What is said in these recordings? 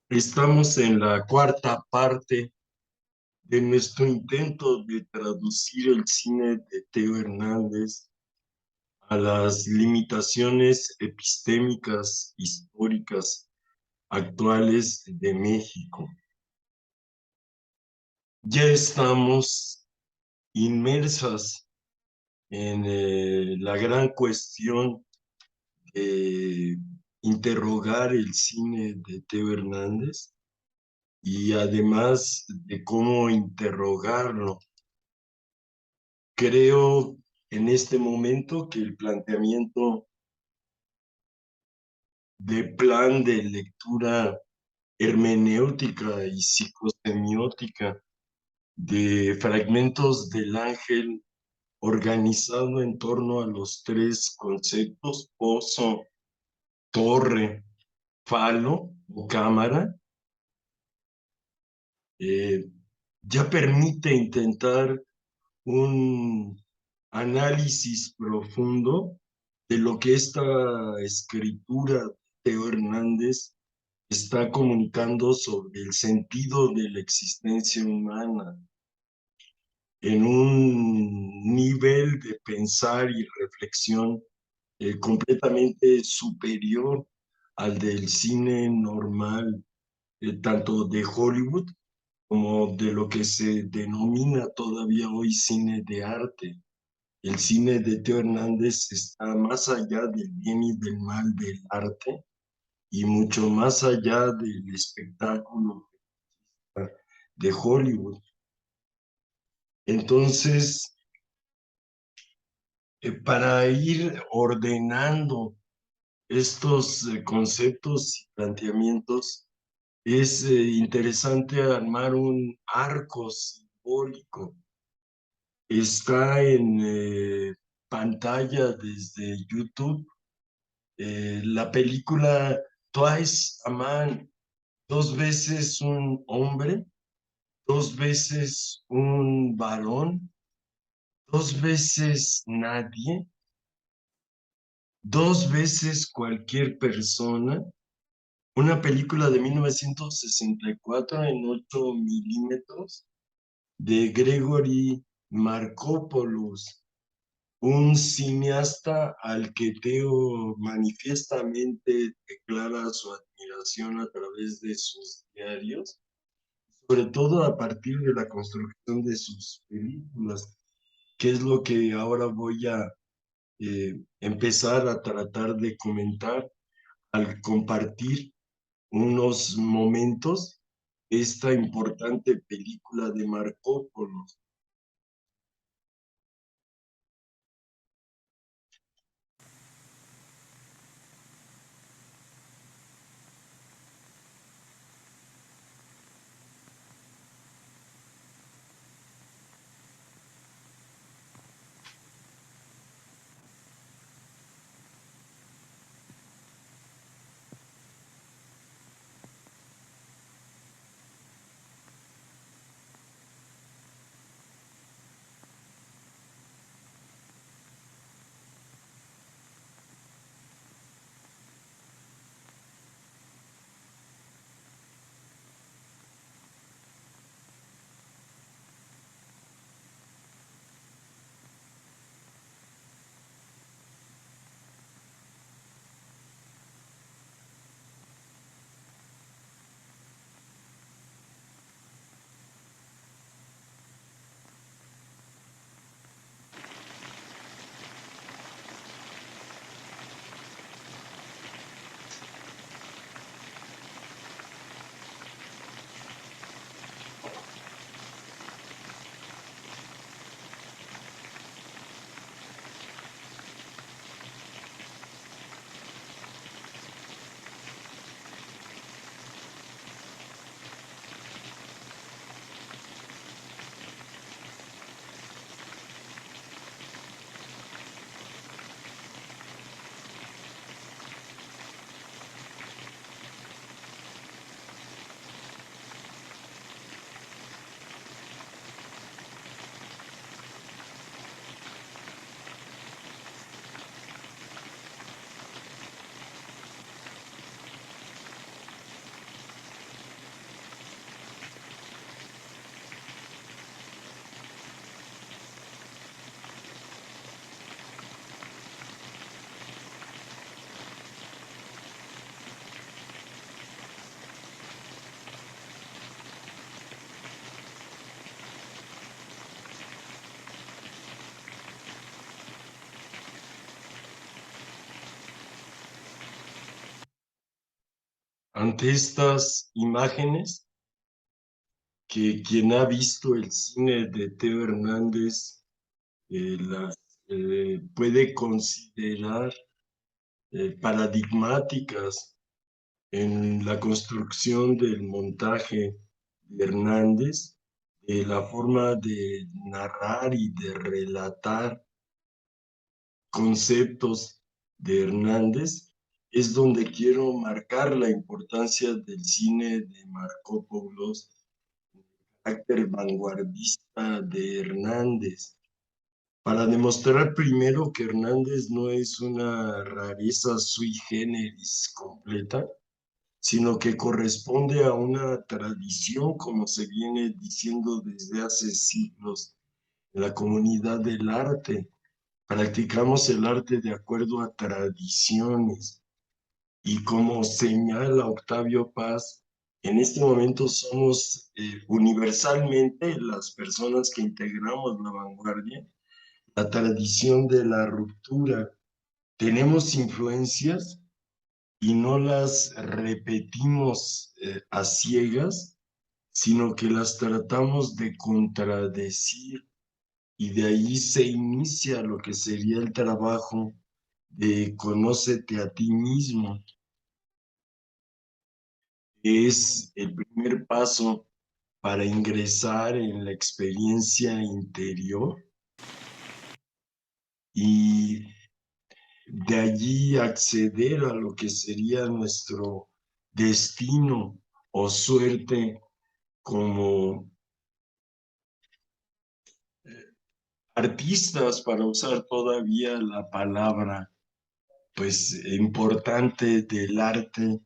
Estamos en la cuarta parte de nuestro intento de traducir el cine de Teo Hernández a las limitaciones epistémicas históricas actuales de México. Ya estamos inmersas en la gran cuestión de interrogar el cine de Teo Hernández y además de cómo interrogarlo. Creo en este momento que el planteamiento de plan de lectura hermenéutica y psicosemiótica de fragmentos del ángel organizado en torno a los tres conceptos, pozo, torre, falo o cámara, eh, ya permite intentar un análisis profundo de lo que esta escritura de Teo Hernández está comunicando sobre el sentido de la existencia humana en un nivel de pensar y reflexión completamente superior al del cine normal, tanto de Hollywood como de lo que se denomina todavía hoy cine de arte. El cine de Teo Hernández está más allá del bien y del mal del arte y mucho más allá del espectáculo de Hollywood. Entonces, para ir ordenando estos conceptos y planteamientos, es interesante armar un arco simbólico. Está en pantalla desde YouTube la película Twice a Man, dos veces un hombre, dos veces un varón, dos veces nadie, dos veces cualquier persona, una película de 1964 en 8 milímetros de Gregory Markopoulos, un cineasta al que Teo manifiestamente declara su admiración a través de sus diarios, sobre todo a partir de la construcción de sus películas, que es lo que ahora voy a empezar a tratar de comentar al compartir unos momentos de esta importante película de Marco Polo. ante estas imágenes que quien ha visto el cine de Teo Hernández las puede considerar paradigmáticas en la construcción del montaje de Hernández, de la forma de narrar y de relatar conceptos de Hernández, es donde quiero marcar la importancia del cine de Marcópolos, el carácter vanguardista de Hernández, para demostrar primero que Hernández no es una rareza sui generis completa, sino que corresponde a una tradición, como se viene diciendo desde hace siglos, en la comunidad del arte. Practicamos el arte de acuerdo a tradiciones y como señala Octavio Paz, en este momento somos universalmente las personas que integramos la vanguardia, la tradición de la ruptura. Tenemos influencias y no las repetimos a ciegas, sino que las tratamos de contradecir y de ahí se inicia lo que sería el trabajo de conócete a ti mismo. Es el primer paso para ingresar en la experiencia interior y de allí acceder a lo que sería nuestro destino o suerte como artistas, para usar todavía la palabra pues importante del arte,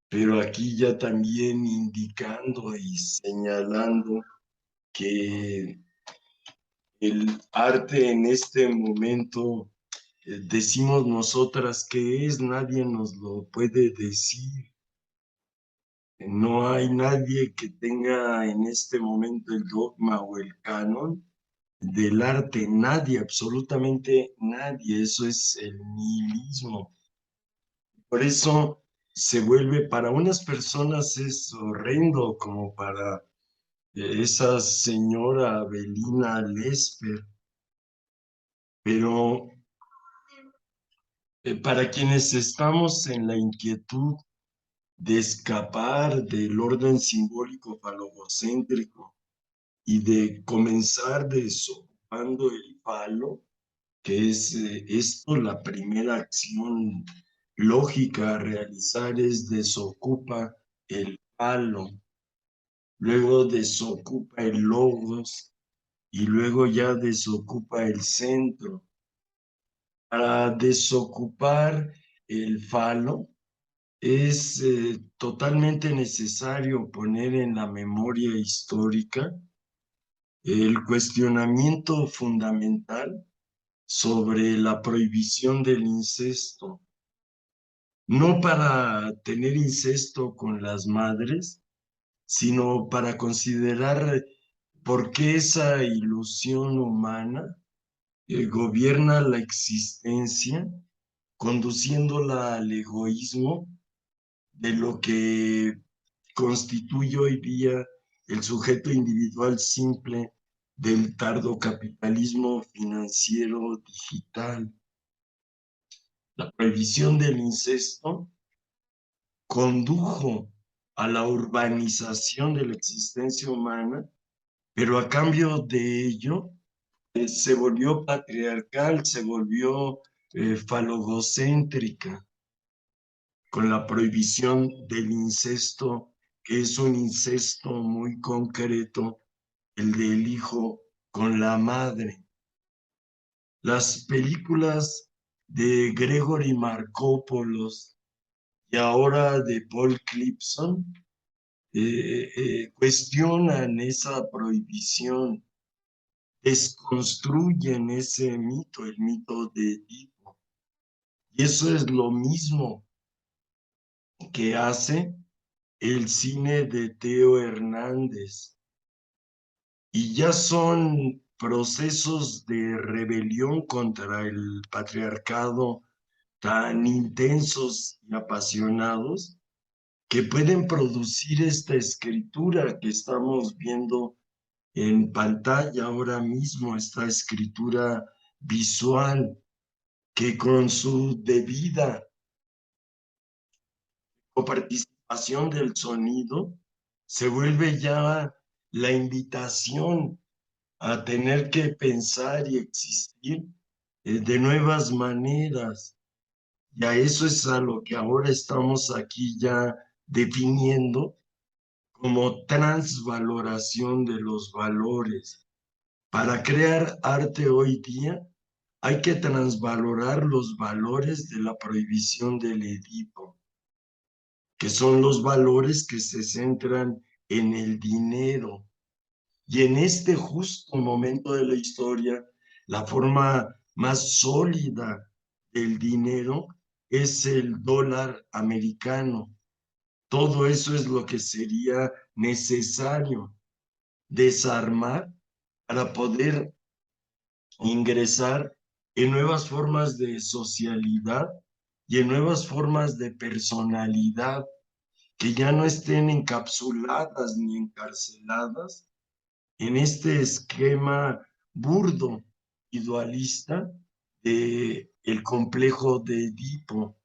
pero aquí ya también indicando y señalando que el arte en este momento, decimos nosotras que es, nadie nos lo puede decir. No hay nadie que tenga en este momento el dogma o el canon del arte, nadie, absolutamente nadie, eso es el nihilismo. Por eso se vuelve, para unas personas es horrendo, como para esa señora Avelina Lesper, pero para quienes estamos en la inquietud de escapar del orden simbólico falogocéntrico y de comenzar desocupando el falo, que es esto, la primera acción lógica a realizar es desocupa el falo, luego desocupa el logos y luego ya desocupa el centro. Para desocupar el falo es totalmente necesario poner en la memoria histórica el cuestionamiento fundamental sobre la prohibición del incesto, no para tener incesto con las madres, sino para considerar por qué esa ilusión humana gobierna la existencia, conduciéndola al egoísmo de lo que constituye hoy día el sujeto individual simple del tardo capitalismo financiero digital. La prohibición del incesto condujo a la urbanización de la existencia humana, pero a cambio de ello se volvió patriarcal, se volvió falogocéntrica, con la prohibición del incesto, que es un incesto muy concreto, el del hijo con la madre. Las películas de Gregory Markopoulos y ahora de Paul Clipson cuestionan esa prohibición, desconstruyen ese mito, el mito de Edipo. Y eso es lo mismo que hace el cine de Teo Hernández. Y ya son procesos de rebelión contra el patriarcado tan intensos y apasionados que pueden producir esta escritura que estamos viendo en pantalla ahora mismo, esta escritura visual, que con su debida coparticipación del sonido se vuelve ya la invitación a tener que pensar y existir de nuevas maneras. Y a eso es a lo que ahora estamos aquí ya definiendo como transvaloración de los valores. Para crear arte hoy día hay que transvalorar los valores de la prohibición del Edipo, que son los valores que se centran en el dinero. Y en este justo momento de la historia, la forma más sólida del dinero es el dólar americano. Todo eso es lo que sería necesario desarmar para poder ingresar en nuevas formas de socialidad y en nuevas formas de personalidad que ya no estén encapsuladas ni encarceladas en este esquema burdo y dualista de el complejo de Edipo,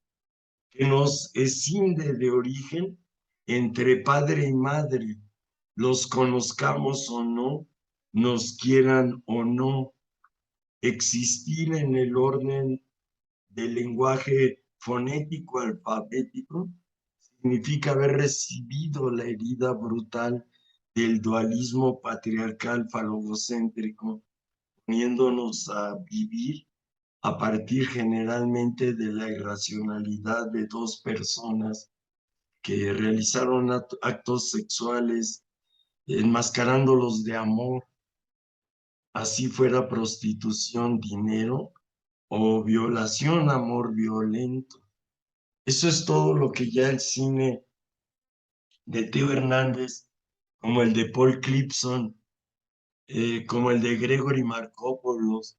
que nos escinde de origen entre padre y madre, los conozcamos o no, nos quieran o no, existir en el orden del lenguaje fonético alfabético significa haber recibido la herida brutal del dualismo patriarcal falogocéntrico, poniéndonos a vivir a partir generalmente de la irracionalidad de dos personas que realizaron actos sexuales enmascarándolos de amor, así fuera prostitución, dinero o violación, amor violento. Eso es todo lo que ya el cine de Teo Hernández, como el de Paul Cleebson, como el de Gregory Markopoulos,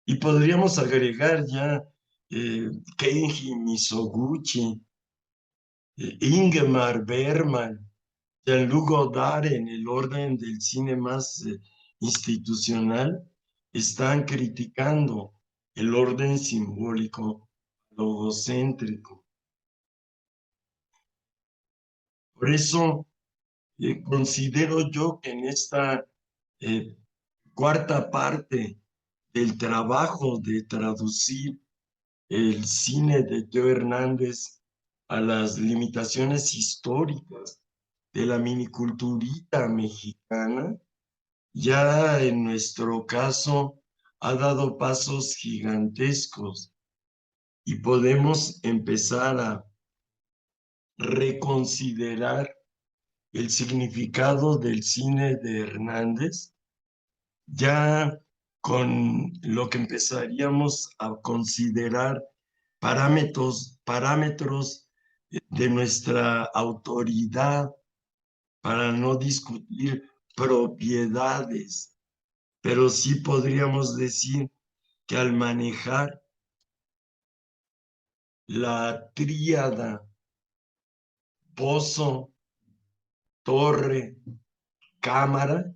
y podríamos agregar ya Keiji Mizoguchi, Ingmar Bergman, Jean-Luc Godard en el orden del cine más institucional, están criticando el orden simbólico logocéntrico. Por eso considero yo que en esta eh, cuarta parte del trabajo de traducir el cine de Teo Hernández a las limitaciones históricas de la miniculturita mexicana, ya en nuestro caso ha dado pasos gigantescos y podemos empezar a reconsiderar el significado del cine de Hernández, ya con lo que empezaríamos a considerar parámetros de nuestra autoridad para no discutir propiedades, pero sí podríamos decir que al manejar la tríada pozo, torre, cámara,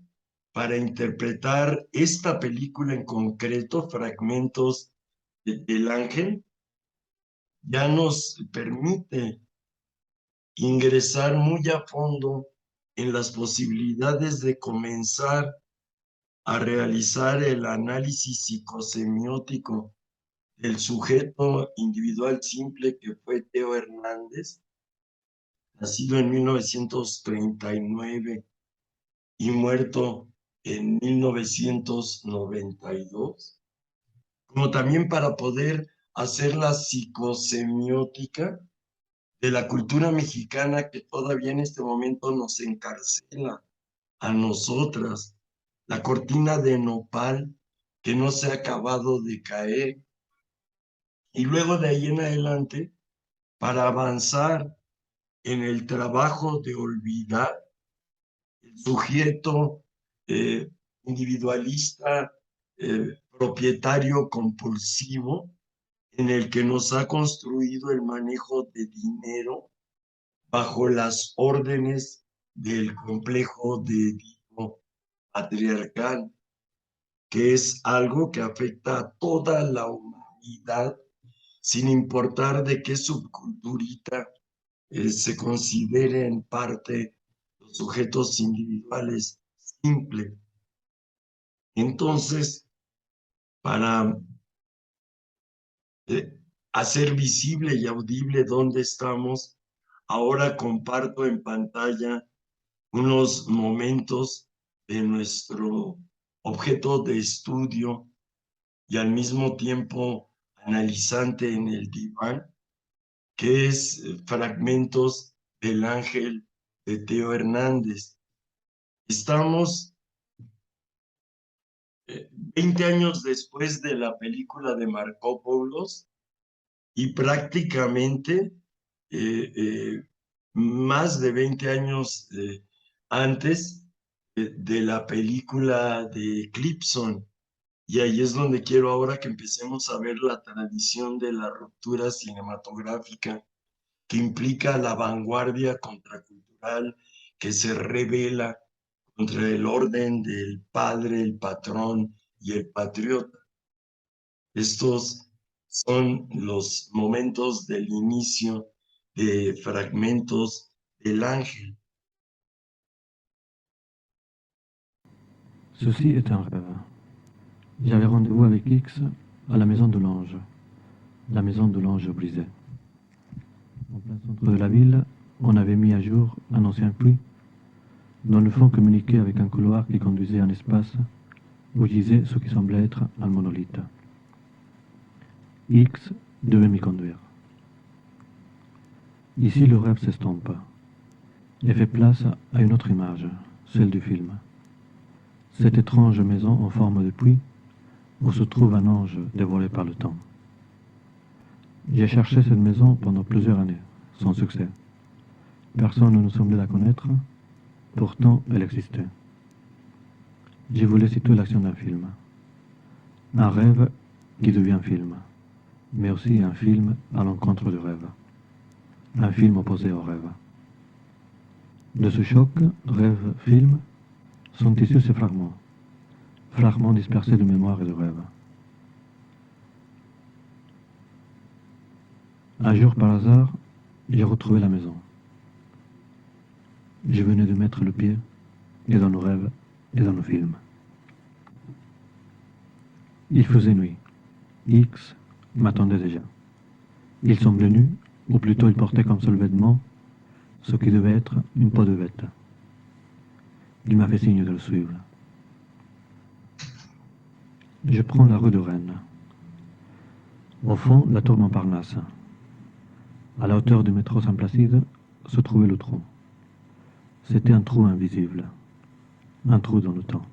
para interpretar esta película en concreto, Fragmentos del Ángel, ya nos permite ingresar muy a fondo en las posibilidades de comenzar a realizar el análisis psicosemiótico del sujeto individual simple que fue Teo Hernández, nacido en 1939 y muerto en 1992, como también para poder hacer la psicosemiótica de la cultura mexicana que todavía en este momento nos encarcela a nosotras, la cortina de nopal que no se ha acabado de caer, y luego de ahí en adelante, para avanzar en el trabajo de olvidar el sujeto individualista, propietario compulsivo, en el que nos ha construido el manejo de dinero bajo las órdenes del complejo de Edipo patriarcal, que es algo que afecta a toda la humanidad, sin importar de qué subculturita se consideren parte los sujetos individuales simples. Entonces, para eh, hacer visible y audible dónde estamos, ahora comparto en pantalla unos momentos de nuestro objeto de estudio y al mismo tiempo analizante en el diván, que es fragmentos del ángel de Teo Hernández. Estamos 20 años después de la película de Marcopoulos y prácticamente más de 20 años antes de la película de Clipson. Y ahí es donde quiero ahora que empecemos a ver la tradición de la ruptura cinematográfica que implica la vanguardia contracultural que se revela contra el orden del padre, el patrón y el patriota. Estos son los momentos del inicio de fragmentos del ángel. Ceci est un rêve. J'avais rendez-vous avec X à la maison de l'ange. La maison de l'ange brisée. En plein centre de la ville, on avait mis à jour un ancien puits dont le fond communiquait avec un couloir qui conduisait à un espace où gisait ce qui semblait être un monolithe. X devait m'y conduire. Ici, le rêve s'estompe et fait place à une autre image, celle du film. Cette étrange maison en forme de puits où se trouve un ange dévoré par le temps. J'ai cherché cette maison pendant plusieurs années, sans succès. Personne ne semblait la connaître, pourtant elle existait. J'ai voulu situer l'action d'un film. Un rêve qui devient film, mais aussi un film à l'encontre du rêve. Un film opposé au rêve. De ce choc, rêve-film, sont issus ces fragments. Fragments dispersés de mémoire et de rêve. Un jour, par hasard, j'ai retrouvé la maison. Je venais de mettre le pied et dans nos rêves et dans nos films. Il faisait nuit. X m'attendait déjà. Il semblait nu, ou plutôt il portait comme seul vêtement ce qui devait être une peau de bête. Il m'a fait signe de le suivre. Je prends la rue de Rennes. Au fond, la tour Montparnasse. À la hauteur du métro Saint-Placide se trouvait le trou. C'était un trou invisible, un trou dans le temps.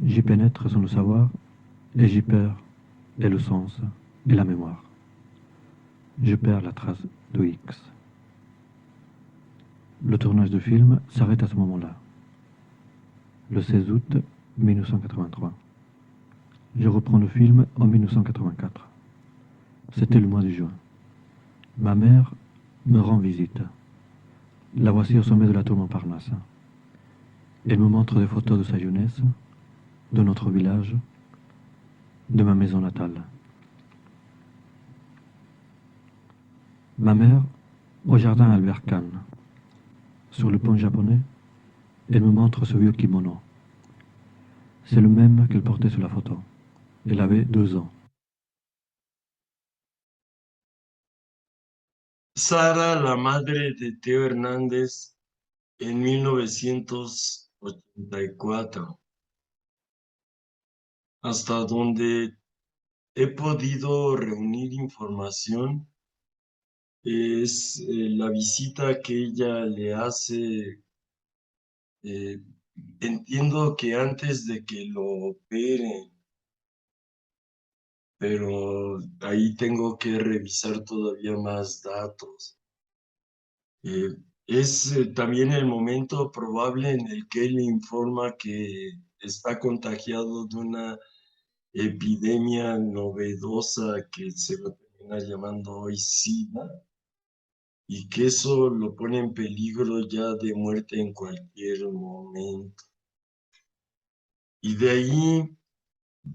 J'y pénètre sans le savoir et j'y perds et le sens et la mémoire. Je perds la trace de X. Le tournage du film s'arrête à ce moment-là, le 16 août 1983. Je reprends le film en 1984. C'était le mois de juin. Ma mère me rend visite. La voici au sommet de la tour Montparnasse. Elle me montre des photos de sa jeunesse, de notre village, de ma maison natale. Ma mère, au jardin Albert Kahn. Sur le pont japonais, elle me montre ce vieux kimono. C'est le même qu'elle portait sur la photo. Elle avait 2 ans. Sara, la madre de Teo Hernández, en 1984, hasta donde he podido reunir información, es la visita que ella le hace. Entiendo que antes de que lo operen, pero ahí tengo que revisar todavía más datos. Es también el momento probable en el que él informa que está contagiado de una epidemia novedosa que se va a terminar llamando hoy SIDA. y que eso lo pone en peligro ya de muerte en cualquier momento. Y de ahí,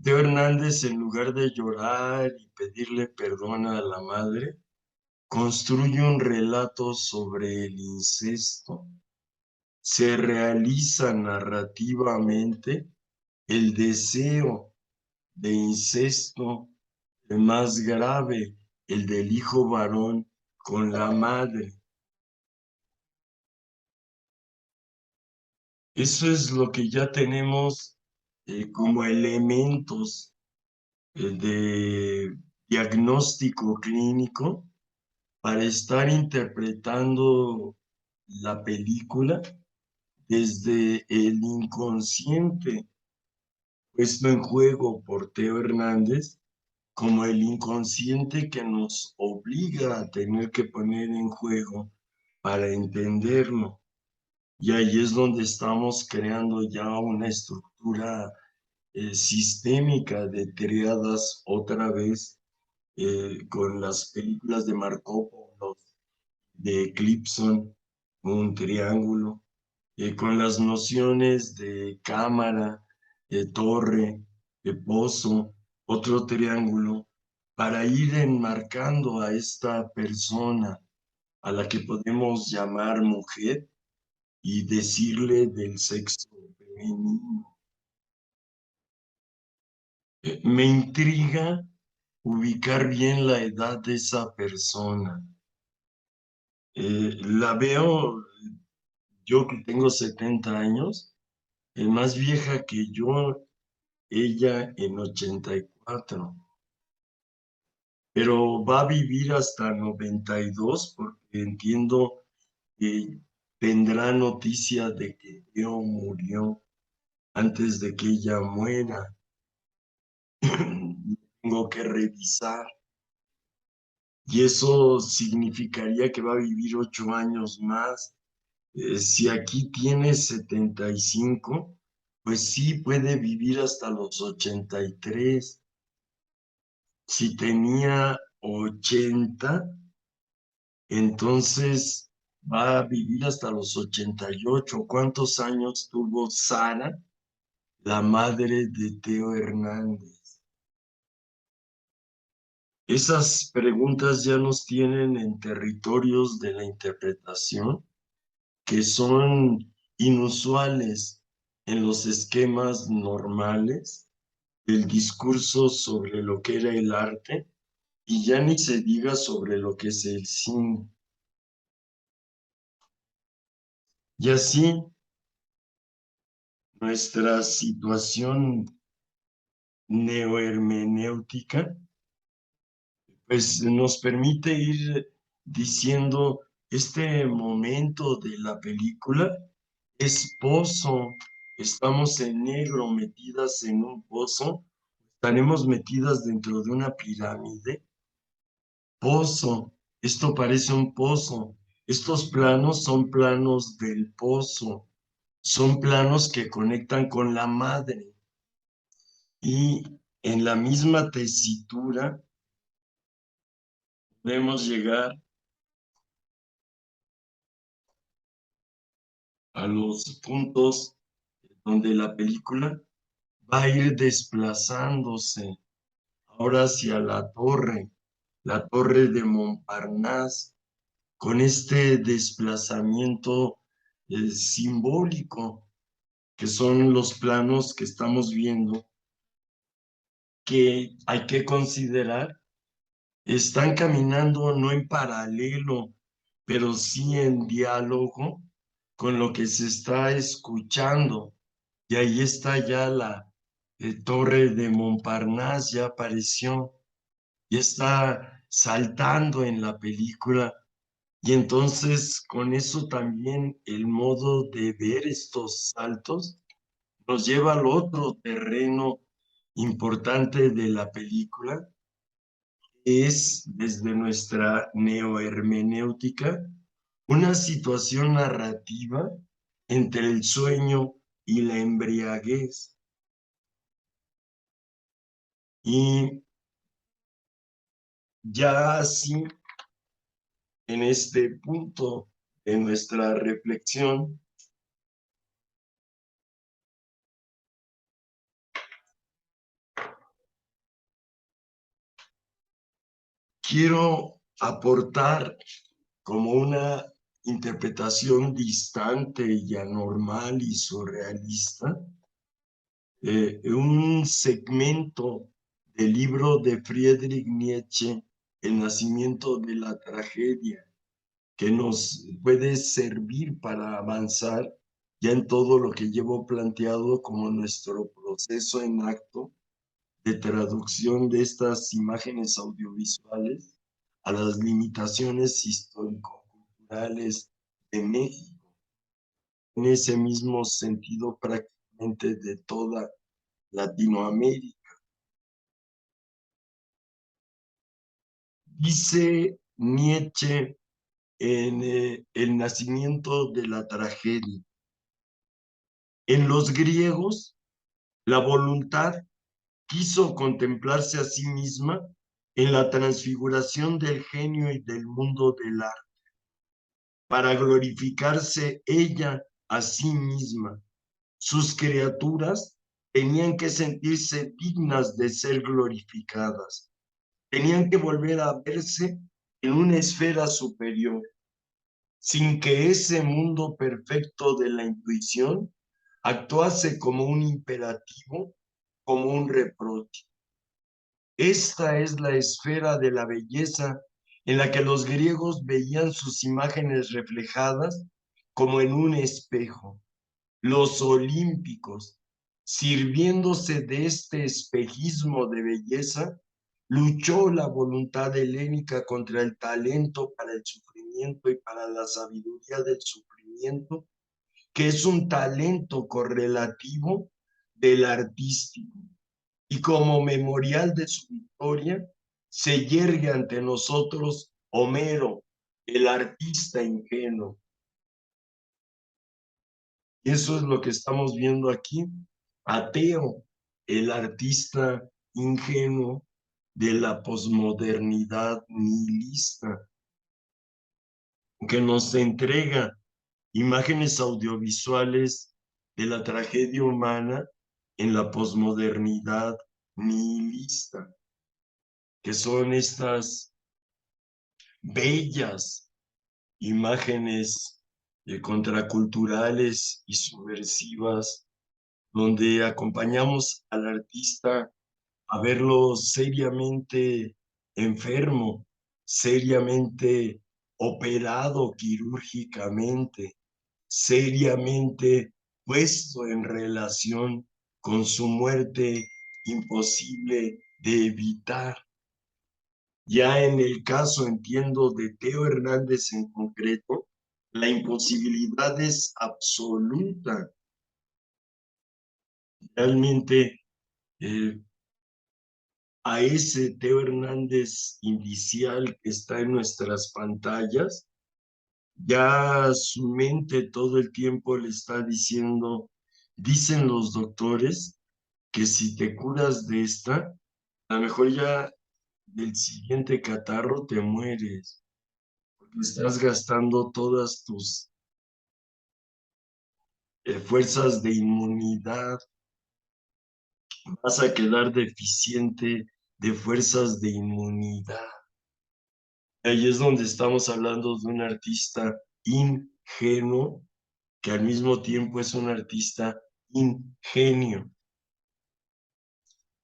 Teo Hernández, en lugar de llorar y pedirle perdón a la madre, construye un relato sobre el incesto. Se realiza narrativamente el deseo de incesto, el más grave, el del hijo varón con la madre. Eso es lo que ya tenemos como elementos de diagnóstico clínico para estar interpretando la película desde el inconsciente puesto en juego por Teo Hernández, como el inconsciente que nos obliga a tener que poner en juego para entenderlo. Y ahí es donde estamos creando ya una estructura sistémica de triadas otra vez con las películas de Marco Polo, de Clipson, un triángulo, con las nociones de cámara, de torre, de pozo, otro triángulo, para ir enmarcando a esta persona a la que podemos llamar mujer y decirle del sexo femenino. Me intriga ubicar bien la edad de esa persona. La veo, yo que tengo 70 años, más vieja que yo, ella en 84, pero va a vivir hasta 92 porque entiendo que tendrá noticia de que Teo murió antes de que ella muera. Tengo que revisar. Y eso significaría que va a vivir 8 años más. Si aquí tiene 75, pues sí puede vivir hasta los 83. Si tenía 80, entonces va a vivir hasta los 88. ¿Cuántos años tuvo Sara, la madre de Teo Hernández? Esas preguntas ya nos tienen en territorios de la interpretación que son inusuales en los esquemas normales del discurso sobre lo que era el arte y ya ni se diga sobre lo que es el cine. Y así nuestra situación neohermenéutica pues nos permite ir diciendo este momento de la película es pozo, estamos en negro metidas en un pozo, estaremos metidas dentro de una pirámide. Pozo, esto parece un pozo, estos planos son planos del pozo, son planos que conectan con la madre y en la misma tesitura podemos llegar a los puntos donde la película va a ir desplazándose ahora hacia la torre de Montparnasse, con este desplazamiento simbólico, que son los planos que estamos viendo, que hay que considerar, están caminando no en paralelo, pero sí en diálogo con lo que se está escuchando. Y ahí está ya la torre de Montparnasse, ya apareció, ya está saltando en la película. Y entonces con eso también el modo de ver estos saltos nos lleva al otro terreno importante de la película, es desde nuestra neohermenéutica una situación narrativa entre el sueño y la embriaguez. Y ya así en este punto de nuestra reflexión, quiero aportar como una interpretación distante y anormal y surrealista, un segmento del libro de Friedrich Nietzsche, El nacimiento de la tragedia, que nos puede servir para avanzar ya en todo lo que llevo planteado como nuestro proceso en acto de traducción de estas imágenes audiovisuales a las limitaciones histórico-culturales de México, en ese mismo sentido prácticamente de toda Latinoamérica. Dice Nietzsche en El nacimiento de la tragedia: en los griegos, la voluntad quiso contemplarse a sí misma en la transfiguración del genio y del mundo del arte, para glorificarse ella a sí misma. Sus criaturas tenían que sentirse dignas de ser glorificadas, tenían que volver a verse en una esfera superior, sin que ese mundo perfecto de la intuición actuase como un imperativo, como un reproche. Esta es la esfera de la belleza en la que los griegos veían sus imágenes reflejadas como en un espejo. Los olímpicos, sirviéndose de este espejismo de belleza, luchó la voluntad helénica contra el talento para el sufrimiento y para la sabiduría del sufrimiento, que es un talento correlativo del artístico. Y como memorial de su victoria, se yergue ante nosotros Homero, el artista ingenuo. Y eso es lo que estamos viendo aquí. Ateo, el artista ingenuo de la posmodernidad nihilista, que nos entrega imágenes audiovisuales de la tragedia humana en la posmodernidad nihilista, que son estas bellas imágenes contraculturales y subversivas, donde acompañamos al artista a verlo seriamente enfermo, seriamente operado quirúrgicamente, seriamente puesto en relación con su muerte imposible de evitar. Ya en el caso, entiendo, de Teo Hernández en concreto, la imposibilidad es absoluta. Realmente eh, a ese Teo Hernández inicial que está en nuestras pantallas, ya su mente todo el tiempo le está diciendo, dicen los doctores, que si te curas de esta, a lo mejor ya del siguiente catarro te mueres, porque estás gastando todas tus fuerzas de inmunidad, vas a quedar deficiente de fuerzas de inmunidad. Ahí es donde estamos hablando de un artista ingenuo, que al mismo tiempo es un artista ingenio.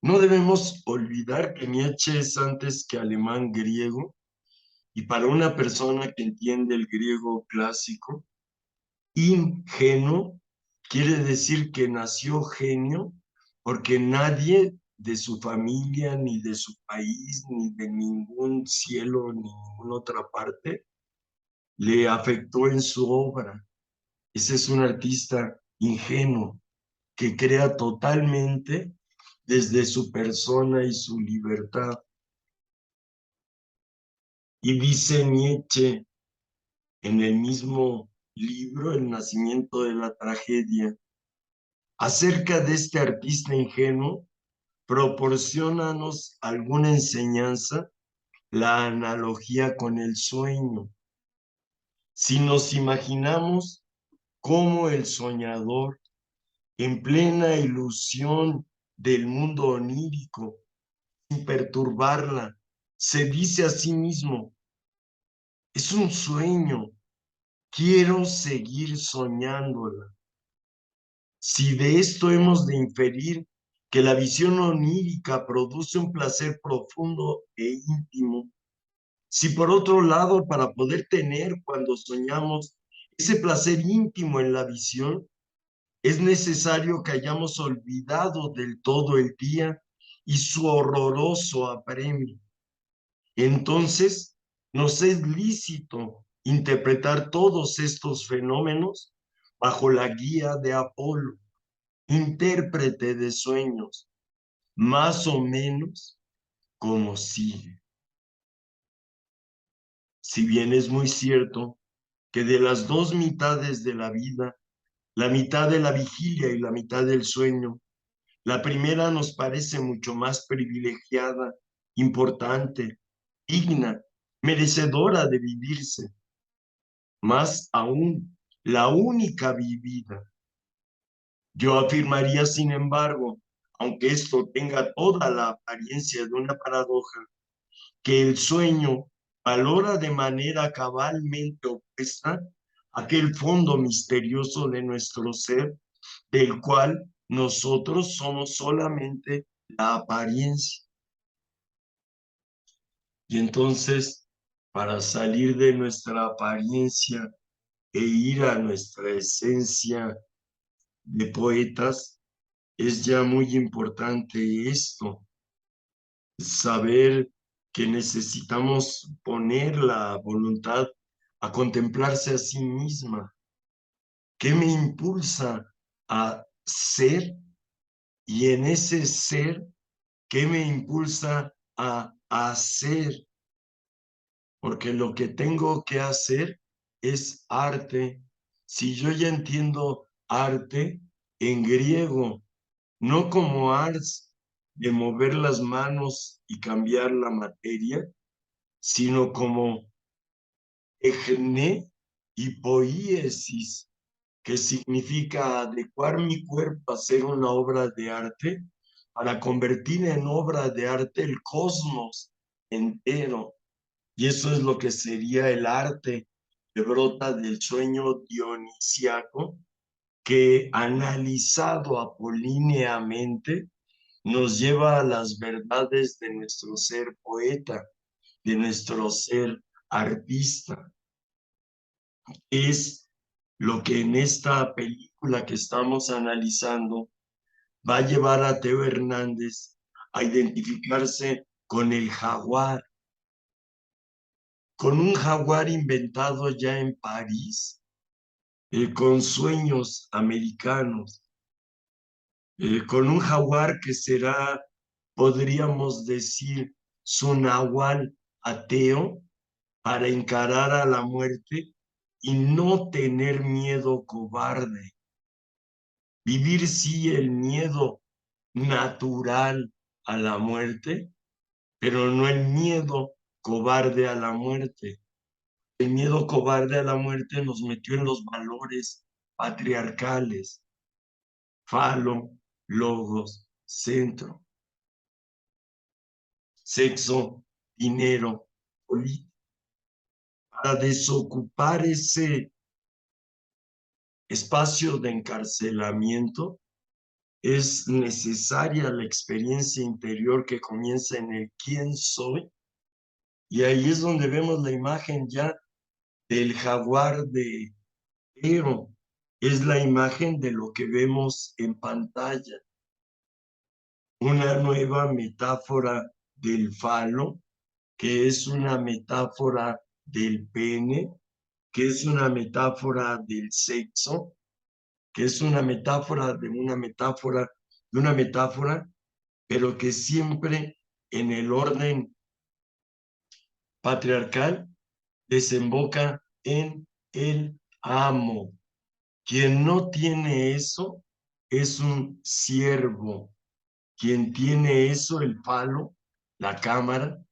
No debemos olvidar que Nietzsche es antes que alemán griego, y para una persona que entiende el griego clásico, ingenuo quiere decir que nació genio porque nadie de su familia, ni de su país, ni de ningún cielo, ni ninguna otra parte, le afectó en su obra. Ese es un artista ingenuo que crea totalmente desde su persona y su libertad. Y dice Nietzsche en el mismo libro, El nacimiento de la tragedia, acerca de este artista ingenuo, proporciónanos alguna enseñanza la analogía con el sueño. Si nos imaginamos cómo el soñador, en plena ilusión del mundo onírico, sin perturbarla, se dice a sí mismo, es un sueño, quiero seguir soñándola. Si de esto hemos de inferir que la visión onírica produce un placer profundo e íntimo, si por otro lado, para poder tener cuando soñamos ese placer íntimo en la visión, es necesario que hayamos olvidado del todo el día y su horroroso apremio. Entonces, nos es lícito interpretar todos estos fenómenos bajo la guía de Apolo, intérprete de sueños, más o menos como sigue. Si bien es muy cierto que de las dos mitades de la vida, la mitad de la vigilia y la mitad del sueño, la primera nos parece mucho más privilegiada, importante, digna, merecedora de vivirse, más aún la única vivida. Yo afirmaría, sin embargo, aunque esto tenga toda la apariencia de una paradoja, que el sueño valora de manera cabalmente opuesta aquel fondo misterioso de nuestro ser, del cual nosotros somos solamente la apariencia. Y entonces, para salir de nuestra apariencia e ir a nuestra esencia de poetas, es ya muy importante esto, saber que necesitamos poner la voluntad a contemplarse a sí misma. ¿Qué me impulsa a ser? Y en ese ser, ¿qué me impulsa a hacer? Porque lo que tengo que hacer es arte. Si yo ya entiendo arte en griego, no como ars de mover las manos y cambiar la materia, sino como ejne y poiesis, que significa adecuar mi cuerpo a ser una obra de arte para convertir en obra de arte el cosmos entero. Y eso es lo que sería el arte que brota del sueño dionisiaco, que analizado apolíneamente nos lleva a las verdades de nuestro ser poeta, de nuestro ser artista. Es lo que en esta película que estamos analizando va a llevar a Teo Hernández a identificarse con el jaguar, con un jaguar inventado ya en París, con sueños americanos, con un jaguar que será, podríamos decir, su nahual ateo para encarar a la muerte y no tener miedo cobarde. Vivir sí el miedo natural a la muerte, pero no el miedo cobarde a la muerte. El miedo cobarde a la muerte nos metió en los valores patriarcales, falo, logos, centro, sexo, dinero, política. Para desocupar ese espacio de encarcelamiento, es necesaria la experiencia interior que comienza en el quién soy, y ahí es donde vemos la imagen ya del jaguar de Ero. Es la imagen de lo que vemos en pantalla, una nueva metáfora del falo, que es una metáfora del pene, que es una metáfora del sexo, que es una metáfora de una metáfora de una metáfora, pero que siempre en el orden patriarcal desemboca en el amo. Quien no tiene eso es un siervo. Quien tiene eso, el palo, la cámara,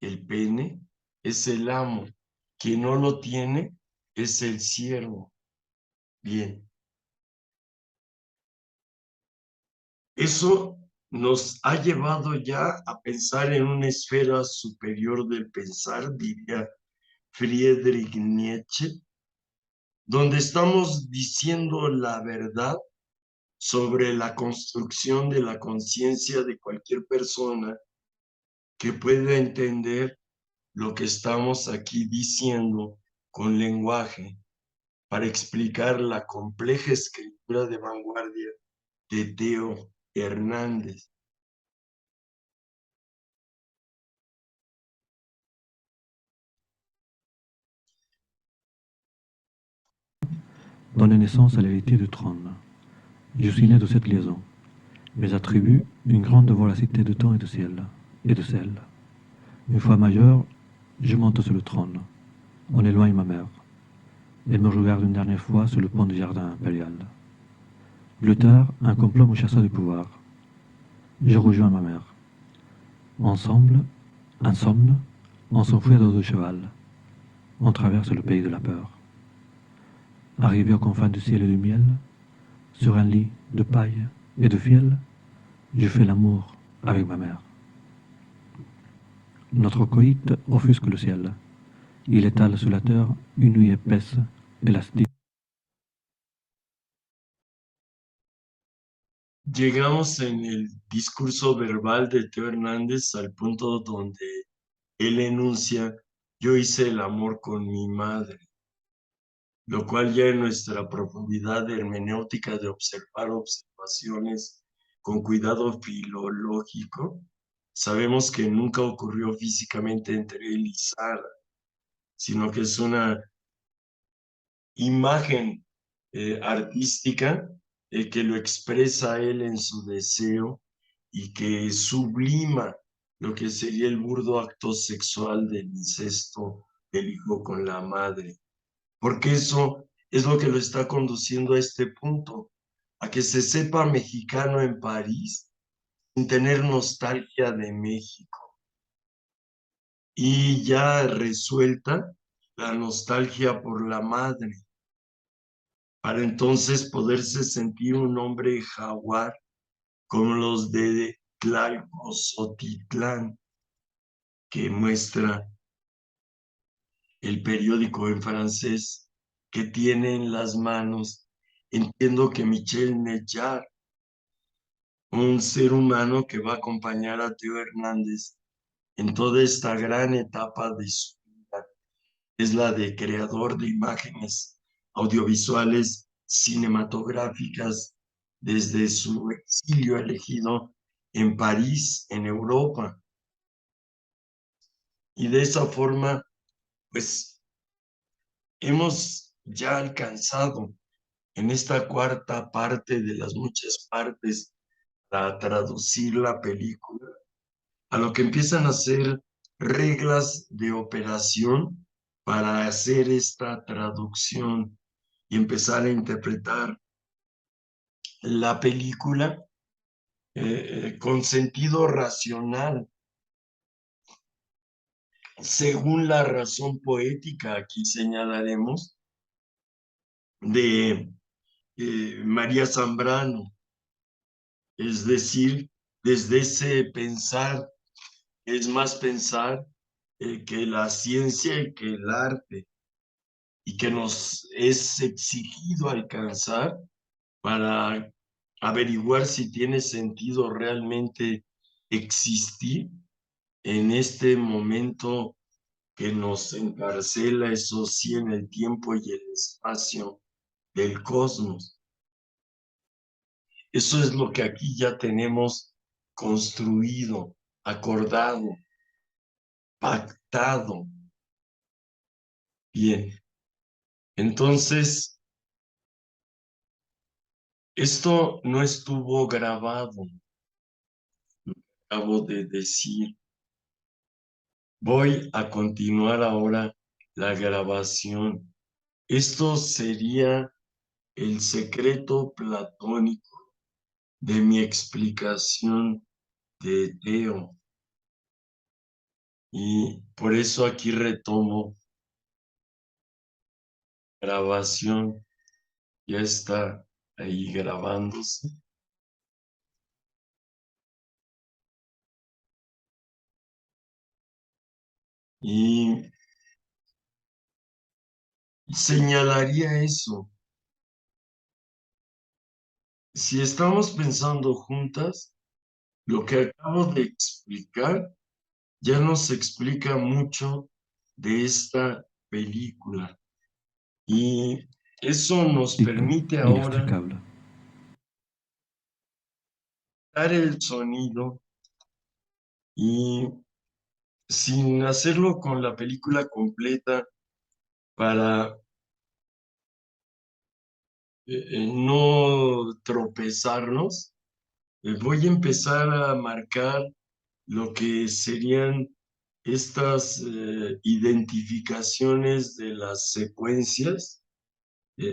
el pene, es el amo. Quien no lo tiene es el siervo. Bien. Eso nos ha llevado ya a pensar en una esfera superior del pensar, diría Friedrich Nietzsche, donde estamos diciendo la verdad sobre la construcción de la conciencia de cualquier persona que pueda entender lo que estamos aquí diciendo con lenguaje para explicar la compleja escritura de vanguardia de Teo Hernández. Donner naissance à l'héritier du trône. Je suis né de cette liaison. Mes attributs, une grande voracité de temps et de ciel, et de sel. Une fois majeur, je monte sur le trône. On éloigne ma mère. Elle me regarde une dernière fois sur le pont du jardin impérial. Plus tard, un complot me chassa du pouvoir. Je rejoins ma mère. Ensemble, insomne, on s'enfuit à dos de cheval. On traverse le pays de la peur. Arrivé aux confins du ciel et du miel, sur un lit de paille et de fiel, je fais l'amour avec ma mère. Notre coït offusque le ciel. Il étale sur la terre une nuit épaisse, élastique. Llegamos en el discurso verbal de Teo Hernández al punto donde él enuncia: yo hice el amor con mi madre, lo cual ya en nuestra profundidad hermenéutica de observar observaciones con cuidado filológico, sabemos que nunca ocurrió físicamente entre él y Sara, sino que es una imagen artística que lo expresa él en su deseo y que sublima lo que sería el burdo acto sexual del incesto del hijo con la madre. Porque eso es lo que lo está conduciendo a este punto, a que se sepa mexicano en París sin tener nostalgia de México. Y ya resuelta la nostalgia por la madre, para entonces poderse sentir un hombre jaguar como los de Tlalcozotitlán, que muestra el periódico en francés que tiene en las manos. Entiendo que Michel Nejar, un ser humano que va a acompañar a Teo Hernández en toda esta gran etapa de su vida, es la de creador de imágenes audiovisuales cinematográficas desde su exilio elegido en París, en Europa. Y de esa forma, pues hemos ya alcanzado en esta cuarta parte de las muchas partes para traducir la película a lo que empiezan a ser reglas de operación para hacer esta traducción y empezar a interpretar la película con sentido racional, según la razón poética, aquí señalaremos, de María Zambrano, es decir, desde ese pensar, es más pensar que la ciencia y que el arte, y que nos es exigido alcanzar para averiguar si tiene sentido realmente existir en este momento que nos encarcela, eso sí, en el tiempo y el espacio del cosmos. Eso es lo que aquí ya tenemos construido, acordado, pactado. Bien, entonces, esto no estuvo grabado, acabo de decir. Voy a continuar ahora la grabación. Esto sería el secreto platónico de mi explicación de Teo. Y por eso aquí retomo grabación ya está ahí grabándose. Y señalaría eso. Si estamos pensando juntas, lo que acabo de explicar ya nos explica mucho de esta película. Y eso nos permite ahora Inextricable. dar el sonido y sin hacerlo con la película completa para no tropezarnos, voy a empezar a marcar lo que serían estas identificaciones de las secuencias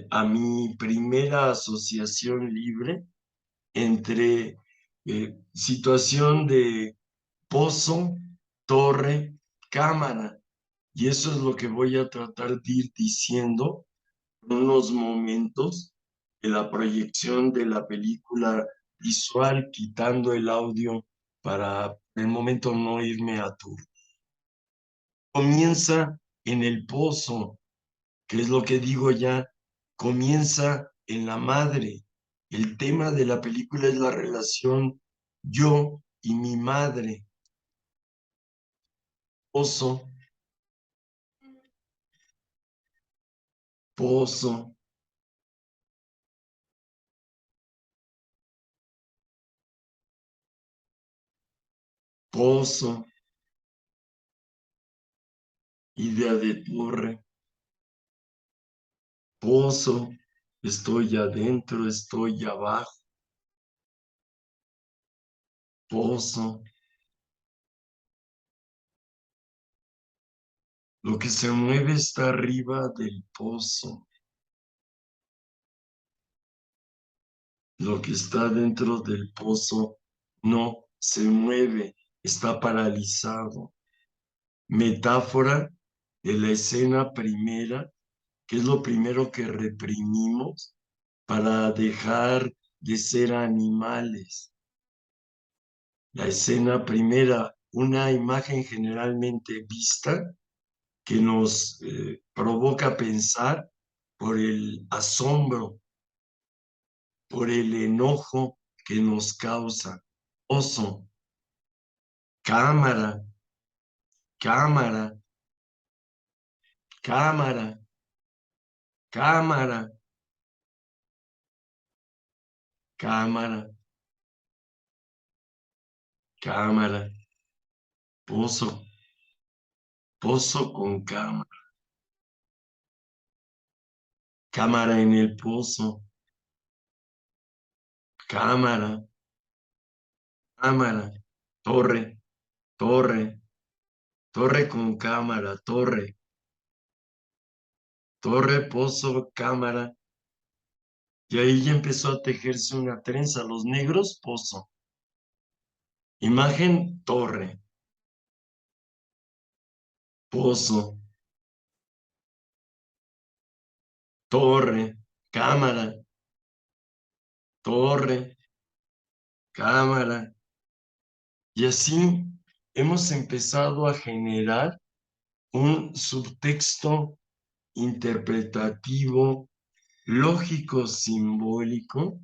a mi primera asociación libre entre situación de pozo, torre, cámara. Y eso es lo que voy a tratar de ir diciendo en unos momentos de la proyección de la película visual, quitando el audio para el momento no irme a tu. Comienza en el pozo, que es lo que digo ya, comienza en la madre. El tema de la película es la relación yo y mi madre. Pozo, pozo, pozo, idea de torre, pozo, estoy adentro, estoy abajo, pozo. Lo que se mueve está arriba del pozo. Lo que está dentro del pozo no se mueve, está paralizado. Metáfora de la escena primera, que es lo primero que reprimimos para dejar de ser animales. La escena primera, una imagen generalmente vista que nos provoca pensar por el asombro, por el enojo que nos causa. Oso, cámara, cámara, cámara, cámara, cámara, cámara, pozo, pozo con cámara, cámara en el pozo, cámara, cámara, torre, torre, torre con cámara, torre, torre, pozo, cámara. Y ahí ya empezó a tejerse una trenza. Los negros, pozo. Imagen, torre, pozo, torre, cámara, torre, cámara. Y así hemos empezado a generar un subtexto interpretativo, lógico, simbólico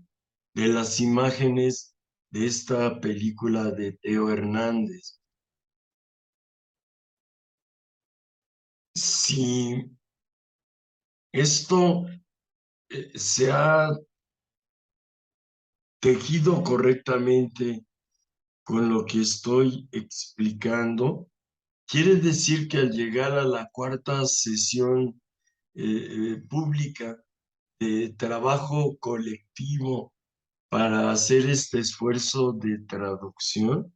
de las imágenes de esta película de Teo Hernández. Si esto se ha tejido correctamente con lo que estoy explicando, quiere decir que al llegar a la cuarta sesión pública de trabajo colectivo para hacer este esfuerzo de traducción,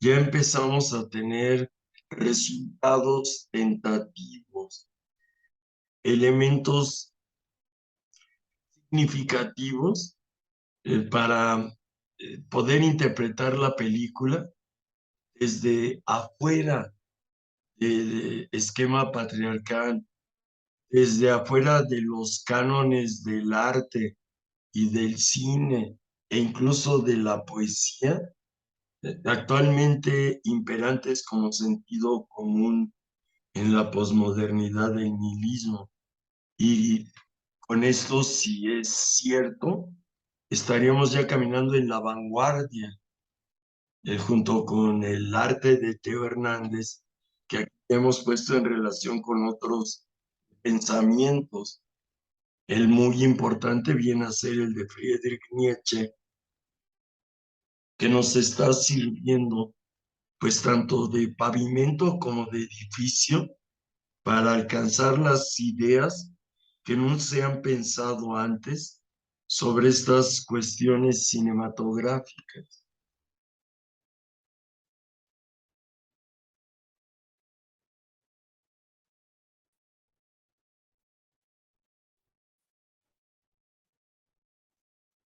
ya empezamos a tener resultados tentativos, elementos significativos para poder interpretar la película desde afuera del esquema patriarcal, desde afuera de los cánones del arte y del cine e incluso de la poesía, actualmente imperantes como sentido común en la posmodernidad del nihilismo. Y con esto, si es cierto, estaríamos ya caminando en la vanguardia, junto con el arte de Teo Hernández, que aquí hemos puesto en relación con otros pensamientos. El muy importante viene a ser el de Friedrich Nietzsche, que nos está sirviendo pues tanto de pavimento como de edificio para alcanzar las ideas que no se han pensado antes sobre estas cuestiones cinematográficas.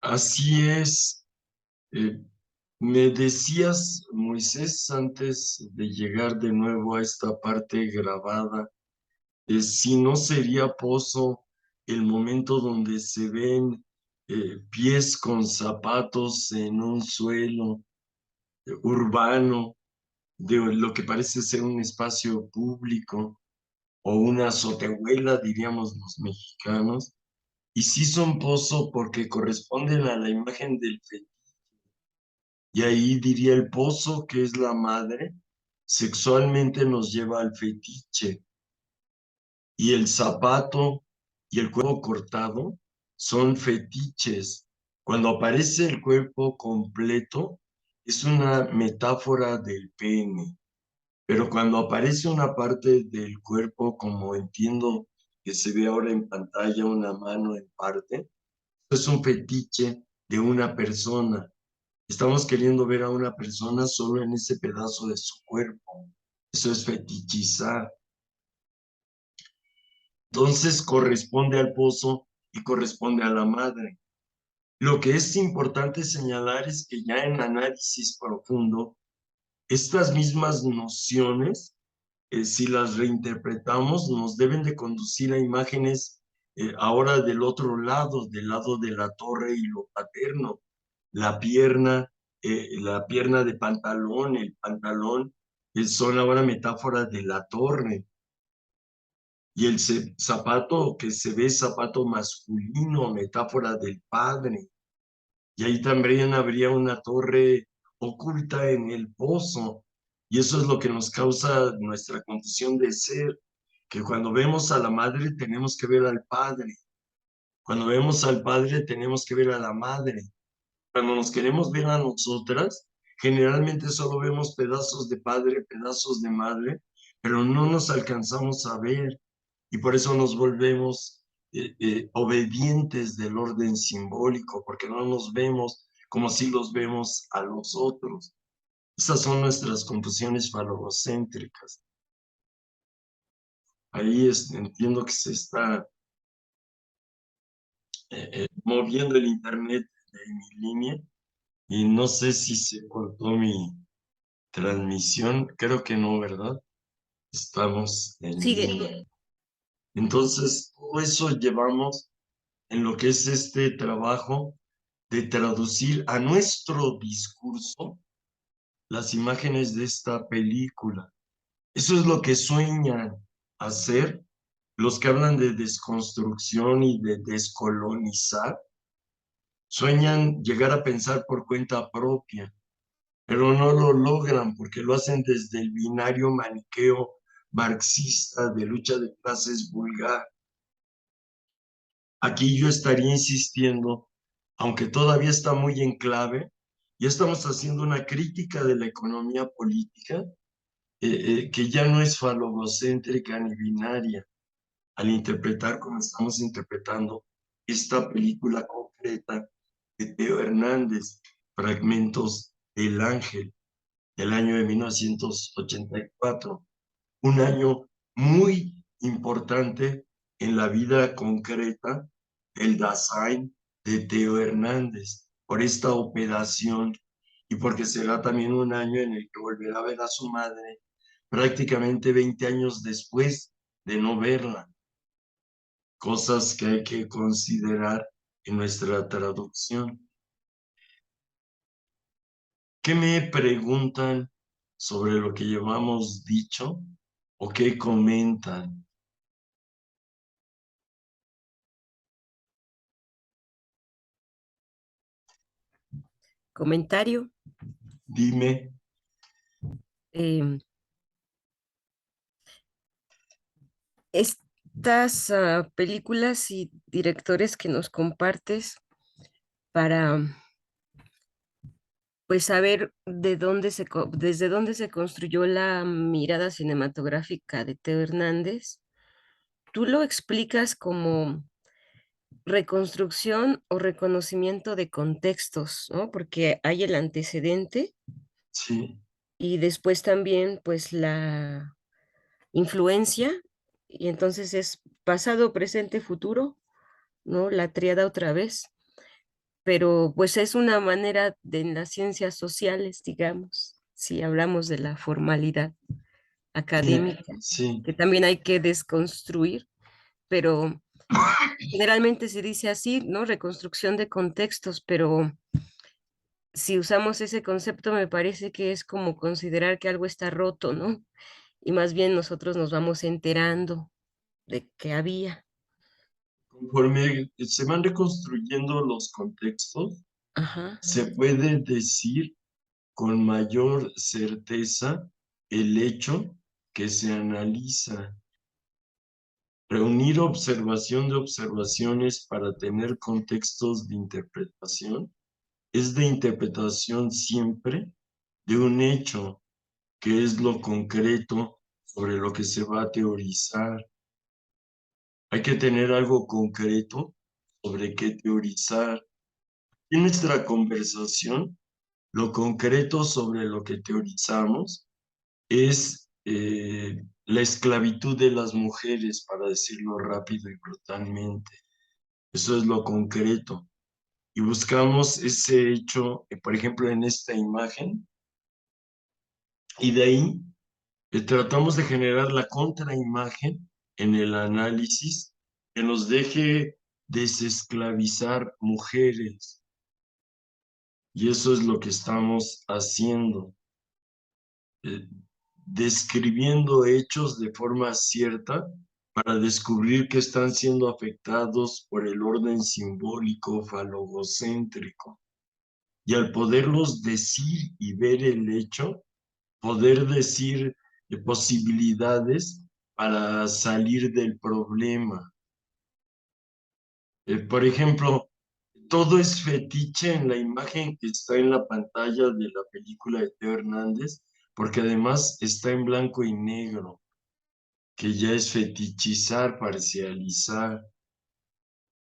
Así es. eh, Me decías, Moisés, antes de llegar de nuevo a esta parte grabada, si no sería Pozo el momento donde se ven pies con zapatos en un suelo urbano de lo que parece ser un espacio público o una azotehuela, diríamos los mexicanos, y sí son Pozo porque corresponden a la imagen del fetiche. Y ahí diría el pozo, que es la madre, sexualmente nos lleva al fetiche. Y el zapato y el cuerpo cortado son fetiches. Cuando aparece el cuerpo completo, es una metáfora del pene. Pero cuando aparece una parte del cuerpo, como entiendo que se ve ahora en pantalla, una mano en parte, es un fetiche de una persona. Estamos queriendo ver a una persona solo en ese pedazo de su cuerpo. Eso es fetichizar. Entonces corresponde al pozo y corresponde a la madre. Lo que es importante señalar es que ya en análisis profundo, estas mismas nociones, si las reinterpretamos, nos deben de conducir a imágenes ahora del otro lado, del lado de la torre y lo paterno, la la pierna de pantalón, el pantalón, son ahora metáforas de la torre. Y el zapato que se ve zapato masculino, metáfora del padre. Y ahí también habría una torre oculta en el pozo. Y eso es lo que nos causa nuestra condición de ser, que cuando vemos a la madre tenemos que ver al padre. Cuando vemos al padre tenemos que ver a la madre. Cuando nos queremos ver a nosotras, generalmente solo vemos pedazos de padre, pedazos de madre, pero no nos alcanzamos a ver y por eso nos volvemos obedientes del orden simbólico, porque no nos vemos como si los vemos a los otros. Esas son nuestras confusiones falocéntricas. Ahí entiendo que se está moviendo el internet de mi línea y no sé si se cortó mi transmisión. Creo que no, ¿verdad? Estamos en Sigue. línea. Entonces, todo eso llevamos en lo que es este trabajo de traducir a nuestro discurso las imágenes de esta película. Eso es lo que sueñan hacer los que hablan de desconstrucción y de descolonizar. Sueñan llegar a pensar por cuenta propia, pero no lo logran porque lo hacen desde el binario maniqueo marxista de lucha de clases vulgar. Aquí yo estaría insistiendo, aunque todavía está muy en clave, ya estamos haciendo una crítica de la economía política que ya no es falogocéntrica ni binaria, al interpretar como estamos interpretando esta película concreta de Teo Hernández, Fragmentos del Ángel, del año de 1984, un año muy importante en la vida concreta del Dasein de Teo Hernández, por esta operación y porque será también un año en el que volverá a ver a su madre prácticamente 20 años después de no verla. cosas que hay que considerar en nuestra traducción. ¿Qué me preguntan sobre lo que llevamos dicho o qué comentan? Comentario. Dime. em, Estas películas y directores que nos compartes para pues saber desde dónde se construyó la mirada cinematográfica de Teo Hernández, tú lo explicas como reconstrucción o reconocimiento de contextos, ¿no? Porque hay el antecedente Sí, y después también pues la influencia, y entonces es pasado, presente, futuro, ¿no? La tríada otra vez, pero pues es una manera de en las ciencias sociales, digamos, si hablamos de la formalidad sí, académica, sí. que también hay que desconstruir, pero generalmente se dice así, ¿no? Reconstrucción de contextos, pero si usamos ese concepto me parece que es como considerar que algo está roto, ¿no? Y más bien nosotros nos vamos enterando de que había. Conforme se van reconstruyendo los contextos, Ajá. se puede decir con mayor certeza el hecho que se analiza. Reunir observación de observaciones para tener contextos de interpretación es de interpretación siempre de un hecho que es lo concreto sobre lo que se va a teorizar. Hay que tener algo concreto sobre qué teorizar. En nuestra conversación, lo concreto sobre lo que teorizamos es la esclavitud de las mujeres, para decirlo rápido y brutalmente. Eso es lo concreto. Y buscamos ese hecho, por ejemplo, en esta imagen, y de ahí tratamos de generar la contraimagen en el análisis que nos deje desesclavizar mujeres. Y eso es lo que estamos haciendo, eh, describiendo hechos de forma cierta para descubrir que están siendo afectados por el orden simbólico falogocéntrico. Y al poderlos decir y ver el hecho, poder decir posibilidades para salir del problema. Por ejemplo, todo es fetiche en la imagen que está en la pantalla de la película de Teo Hernández, porque además está en blanco y negro, que ya es fetichizar, parcializar.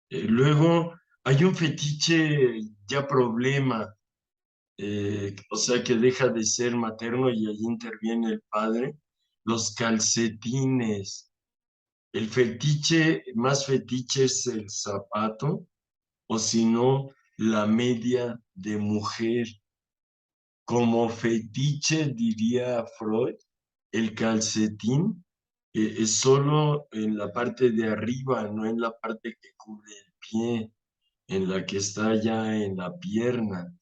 Luego hay un fetiche ya problema, o sea que deja de ser materno y ahí interviene el padre, los calcetines. El fetiche, más fetiche es el zapato, o si no, la media de mujer. Como fetiche, diría Freud, el calcetín es solo en la parte de arriba, no en la parte que cubre el pie, en la que está ya en la pierna.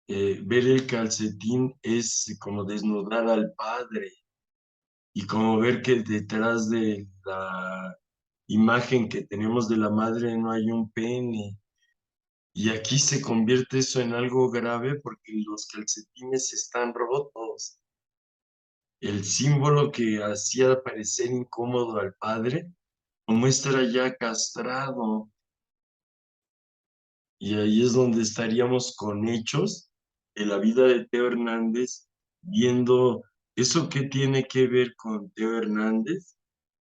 Ver el calcetín es como desnudar al padre y como ver que detrás de la imagen que tenemos de la madre no hay un pene. Y aquí se convierte eso en algo grave porque los calcetines están rotos. El símbolo que hacía parecer incómodo al padre lo muestra ya castrado. Y ahí es donde estaríamos con hechos de la vida de Teo Hernández, viendo eso que tiene que ver con Teo Hernández,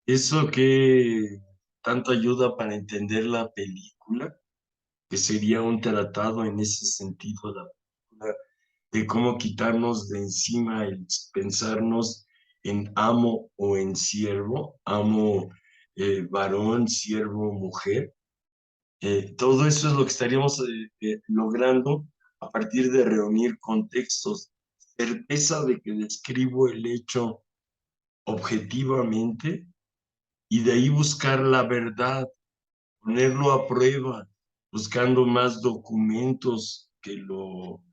eso que tanto ayuda para entender la película, que sería un tratado en ese sentido, la película, de cómo quitarnos de encima el pensarnos en amo o en siervo, amo varón, siervo, mujer. Todo eso es lo que estaríamos logrando a partir de reunir contextos, certeza de que describo el hecho objetivamente y de ahí buscar la verdad, ponerlo a prueba, buscando más documentos que lo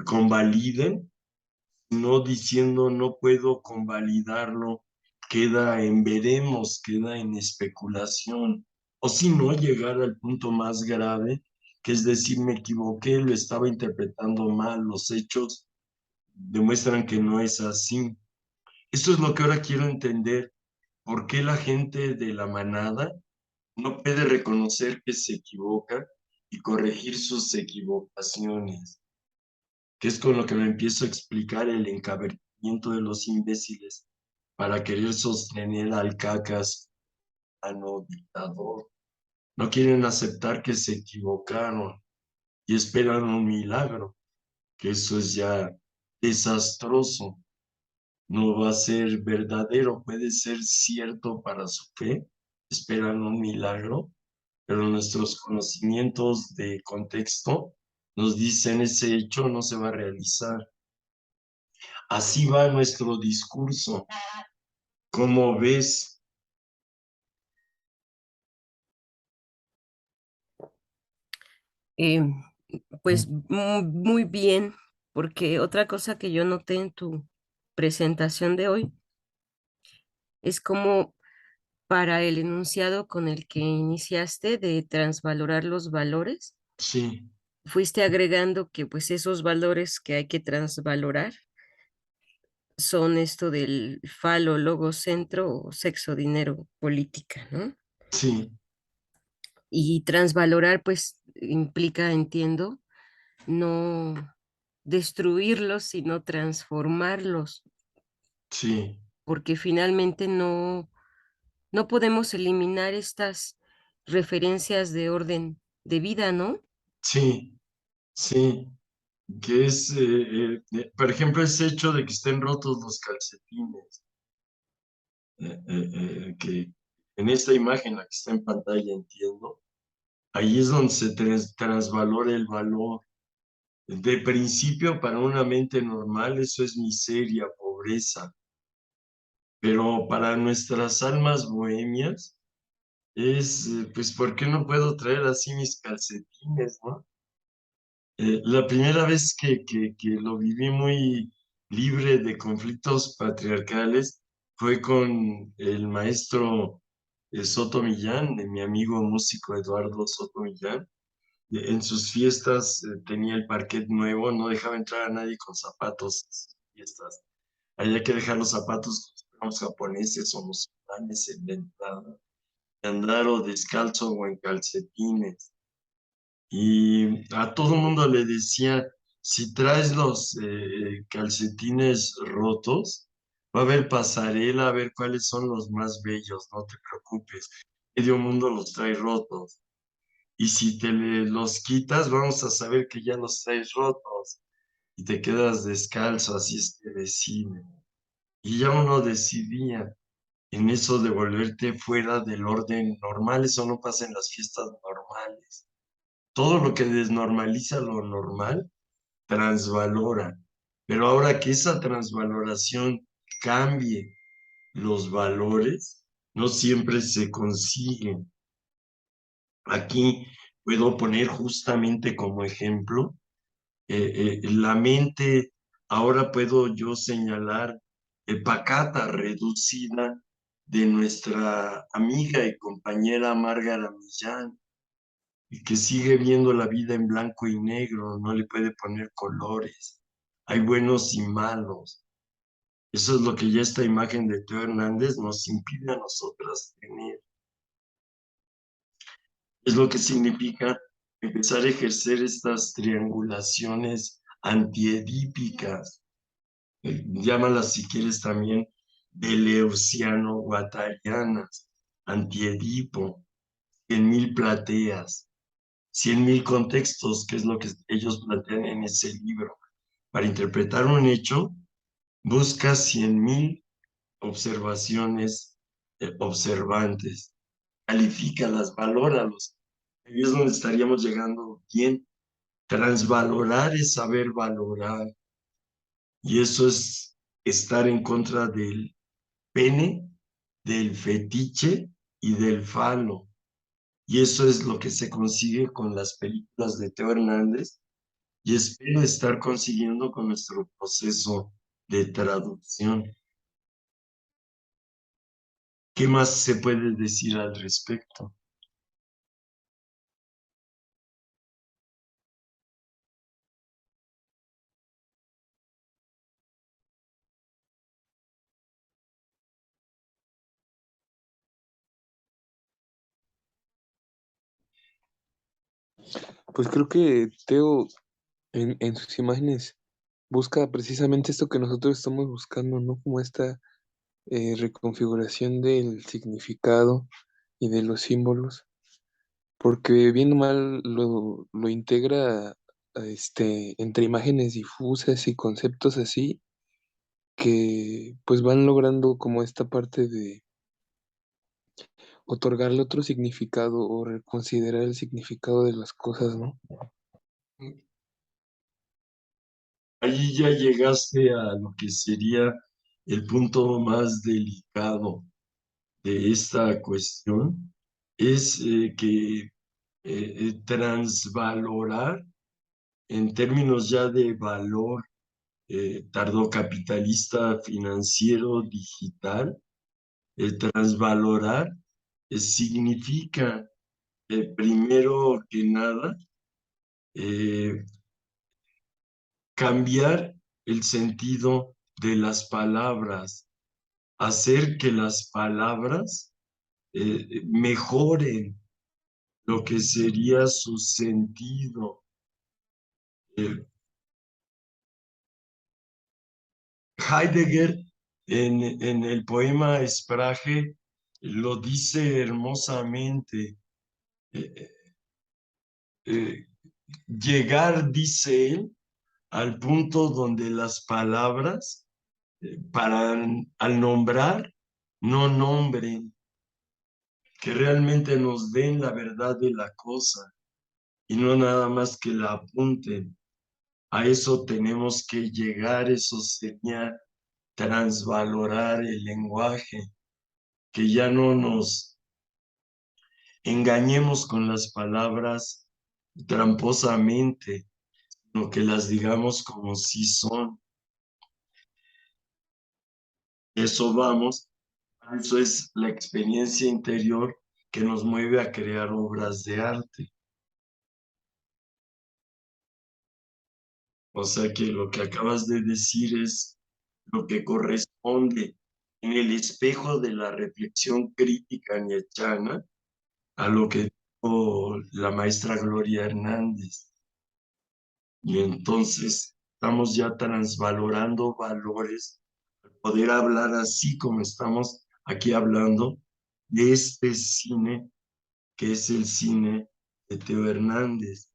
convaliden, no diciendo no puedo convalidarlo, queda en veremos, queda en especulación, o si no, llegar al punto más grave, que es decir, me equivoqué, lo estaba interpretando mal, los hechos demuestran que no es así. Esto es lo que ahora quiero entender, por qué la gente de la manada no puede reconocer que se equivoca y corregir sus equivocaciones, que es con lo que me empiezo a explicar el encabritamiento de los imbéciles para querer sostener al cacas a no dictador. No quieren aceptar que se equivocaron y esperan un milagro, que eso es ya desastroso. No va a ser verdadero, puede ser cierto para su fe, esperan un milagro, pero nuestros conocimientos de contexto nos dicen ese hecho no se va a realizar. Así va nuestro discurso. ¿Cómo ves? Eh, pues muy bien, porque otra cosa que yo noté en tu presentación de hoy es como para el enunciado con el que iniciaste de transvalorar los valores, Sí, fuiste agregando que pues esos valores que hay que transvalorar son esto del falo, logocentro o sexo, dinero, política, ¿no? sí, Y transvalorar pues implica, entiendo, no destruirlos, sino transformarlos, sí, porque finalmente no podemos eliminar estas referencias de orden de vida, ¿no? sí, sí. Que es, por ejemplo, ese hecho de que estén rotos los calcetines, que en esta imagen, la que está en pantalla, entiendo, ahí es donde se transvalora el valor. De principio, para una mente normal, eso es miseria, pobreza, pero para nuestras almas bohemias es, pues, ¿por qué no puedo traer así mis calcetines, no? La primera vez que lo viví muy libre de conflictos patriarcales fue con el maestro Soto Millán, de mi amigo músico Eduardo Soto Millán. En sus fiestas tenía el parquet nuevo, no dejaba entrar a nadie con zapatos a sus fiestas. Había que dejar los zapatos con los japoneses o musulmanes en la entrada, y andar o descalzo o en calcetines. Y a todo mundo le decía, si traes los calcetines rotos, va a haber pasarela, a ver cuáles son los más bellos, no te preocupes. Medio mundo los trae rotos. Y si los quitas, vamos a saber que ya los traes rotos y te quedas descalzo, así es que decime. Y ya uno decidía en eso de volverte fuera del orden normal, eso no pasa en las fiestas normales. Todo lo que desnormaliza lo normal, transvalora. Pero ahora que esa transvaloración cambie los valores, no siempre se consigue. Aquí puedo poner justamente como ejemplo la mente, ahora puedo yo señalar pacata, reducida de nuestra amiga y compañera Márgara Millán, y que sigue viendo la vida en blanco y negro, no le puede poner colores. Hay buenos y malos. Eso es lo que ya esta imagen de Teo Hernández nos impide a nosotras tener. Es lo que significa empezar a ejercer estas triangulaciones antiedípicas. Llámalas si quieres también deleuciano-guattarianas, antiedipo, 100.000 plateas, 100.000 contextos, que es lo que ellos plantean en ese libro. Para interpretar un hecho, busca 100.000 observaciones observantes, califícalas, valóralos. Ahí es donde estaríamos llegando bien. Transvalorar es saber valorar. Y eso es estar en contra del pene, del fetiche y del falo. Y eso es lo que se consigue con las películas de Teo Hernández y espero estar consiguiendo con nuestro proceso de traducción. ¿Qué más se puede decir al respecto? Pues creo que Teo en sus imágenes busca precisamente esto que nosotros estamos buscando, ¿no? Como esta reconfiguración del significado y de los símbolos, porque bien o mal lo integra entre imágenes difusas y conceptos así que pues van logrando como esta parte de otorgarle otro significado o reconsiderar el significado de las cosas, ¿no? Ahí ya llegaste a lo que sería el punto más delicado de esta cuestión, es que transvalorar en términos ya de valor tardocapitalista financiero digital, transvalorar significa primero que nada eh, cambiar el sentido de las palabras, hacer que las palabras mejoren lo que sería su sentido. Eh, Heidegger en el poema Sprache lo dice hermosamente. Eh, eh, Llegar, dice él, al punto donde las palabras, al nombrar, no nombren, que realmente nos den la verdad de la cosa y no nada más que la apunten. A eso tenemos que llegar, eso sería transvalorar el lenguaje, que ya no nos engañemos con las palabras tramposamente, sino que las digamos como si son. Eso vamos, eso es la experiencia interior que nos mueve a crear obras de arte. O sea que lo que acabas de decir es lo que corresponde en el espejo de la reflexión crítica nietzscheana a lo que dijo la maestra Gloria Hernández. Y entonces estamos ya transvalorando valores, poder hablar así como estamos aquí hablando de este cine que es el cine de Teo Hernández.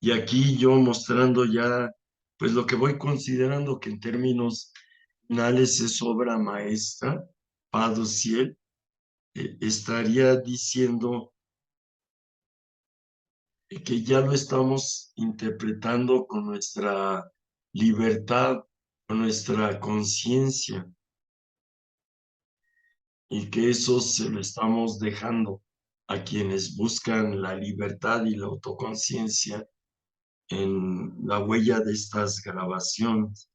Y aquí yo mostrando ya, pues lo que voy considerando que en términos finales es obra maestra, Pado Ciel, estaría diciendo que ya lo estamos interpretando con nuestra libertad, con nuestra conciencia, y que eso se lo estamos dejando a quienes buscan la libertad y la autoconciencia en la huella de estas grabaciones.